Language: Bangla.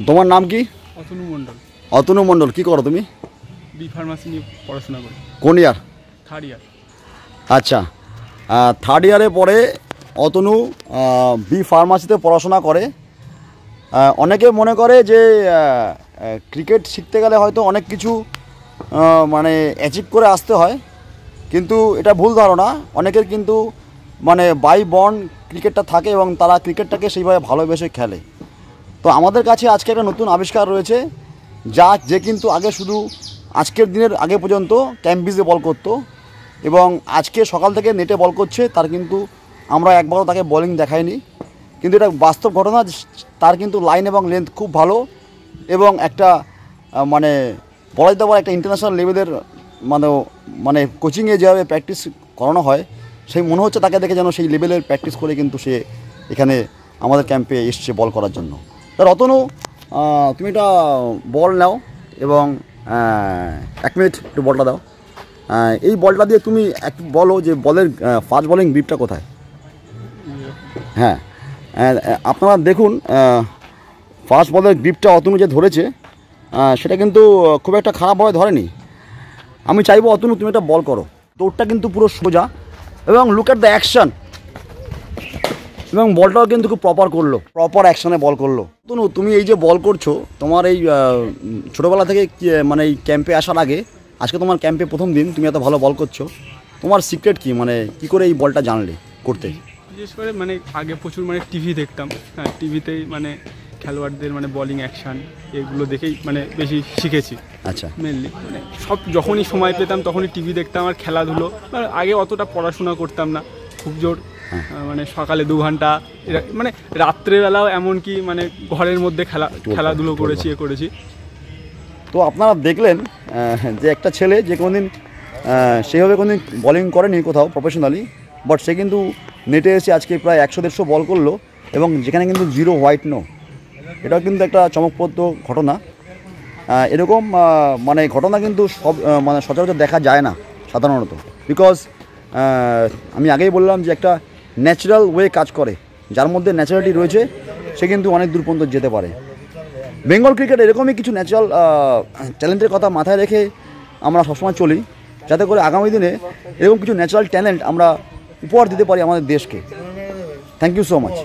তোমার নাম কি? অতনু মণ্ডল। অতনু মণ্ডল, কী করো তুমি? বি ফার্মাসি নিয়ে পড়াশোনা করি। কোন ইয়ার? Third year. আচ্ছা, থার্ড ইয়ারে পড়ে অতনু বি ফার্মাসিতে পড়াশোনা করে। অনেকে মনে করে যে ক্রিকেট শিখতে গেলে হয়তো অনেক কিছু মানে অ্যাচিভ করে আসতে হয়, কিন্তু এটা ভুল ধারণা। অনেকের কিন্তু মানে বাই বর্ন ক্রিকেটটা থাকে এবং তারা ক্রিকেটটাকে সেইভাবে ভালোবেসে খেলে। তো আমাদের কাছে আজকে একটা নতুন আবিষ্কার রয়েছে, যে কিন্তু আগে শুধু আজকের দিনের আগে পর্যন্ত ক্যাম্পিসে বল করতো এবং আজকে সকাল থেকে নেটে বল করছে। তার কিন্তু আমরা একবারও তাকে বোলিং দেখাইনি, কিন্তু এটা বাস্তব ঘটনা। তার কিন্তু লাইন এবং লেন্থ খুব ভালো এবং একটা মানে বলা যেতে পারে একটা ইন্টারন্যাশনাল লেভেলের মানে কোচিংয়ে যেভাবে প্র্যাকটিস করানো হয়, সেই মনে হচ্ছে তাকে দেখে যেন সেই লেভেলের প্র্যাকটিস করে কিন্তু সে এখানে আমাদের ক্যাম্পে এসছে বল করার জন্য। তার অতনু, তুমি একটা বল নাও এবং 1 মিনিট একটু বলটা দাও। এই বলটা দিয়ে তুমি একটু বলো যে বলের ফাস্ট বলিং গ্রিপটা কোথায়। হ্যাঁ, আপনারা দেখুন ফাস্ট বলের গ্রিপটা অতনু যে ধরেছে সেটা কিন্তু খুব একটা খারাপভাবে ধরেনি। আমি চাইবো অতনু তুমি একটা বল করো, দৌড়টা কিন্তু পুরো সোজা এবং লুক অ্যাট দ্য অ্যাকশন, এবং বলটাও কিন্তু খুব প্রপার অ্যাকশনে বল করলো। অতনু, তুমি এই যে বল করছো, তোমার এই ছোটোবেলা থেকে মানে এই ক্যাম্পে আসার আগে আজকে তোমার ক্যাম্পে প্রথম দিন, তুমি এত ভালো বল করছো, তোমার সিক্রেট কি? মানে কী করে এই বলটা জানলে করতে? বিশেষ করে মানে আগে প্রচুর মানে টিভি দেখতাম। হ্যাঁ, টিভিতেই মানে খেলোয়াড়দের মানে বলিং অ্যাকশান এগুলো দেখেই মানে বেশি শিখেছি। আচ্ছা, মেনলি মানে সব যখনই সময় পেতাম তখনই টিভি দেখতাম। আর খেলাধুলো আগে অতটা পড়াশোনা করতাম না, খুব জোর মানে সকালে 2 ঘন্টা, মানে রাত্রেবেলাও এমনকি মানে ঘরের মধ্যে খেলাধুলো করেছি করেছি। তো আপনারা দেখলেন যে একটা ছেলে যে কোনোদিন সেভাবে কোনোদিন বলিং করেনি কোথাও প্রফেশনালি, বাট সে কিন্তু নেটে এসে আজকে প্রায় 100-150 বল করলো এবং যেখানে কিন্তু 0 হোয়াইট নো। এটাও কিন্তু একটা চমকপ্রদ ঘটনা। এরকম মানে ঘটনা কিন্তু মানে সচরাচর দেখা যায় না সাধারণত, বিকজ আমি আগেই বললাম যে একটা ন্যাচারাল ওয়ে কাজ করে, যার মধ্যে ন্যাচারালিটি রয়েছে সে কিন্তু অনেক দূর পর্যন্ত যেতে পারে। বেঙ্গল ক্রিকেট এরকমই কিছু ন্যাচারাল ট্যালেন্টের কথা মাথায় রেখে আমরা সবসময় চলি, যাতে করে আগামী দিনে এরকম কিছু ন্যাচারাল ট্যালেন্ট আমরা উপহার দিতে পারি আমাদের দেশকে। Thank you so much.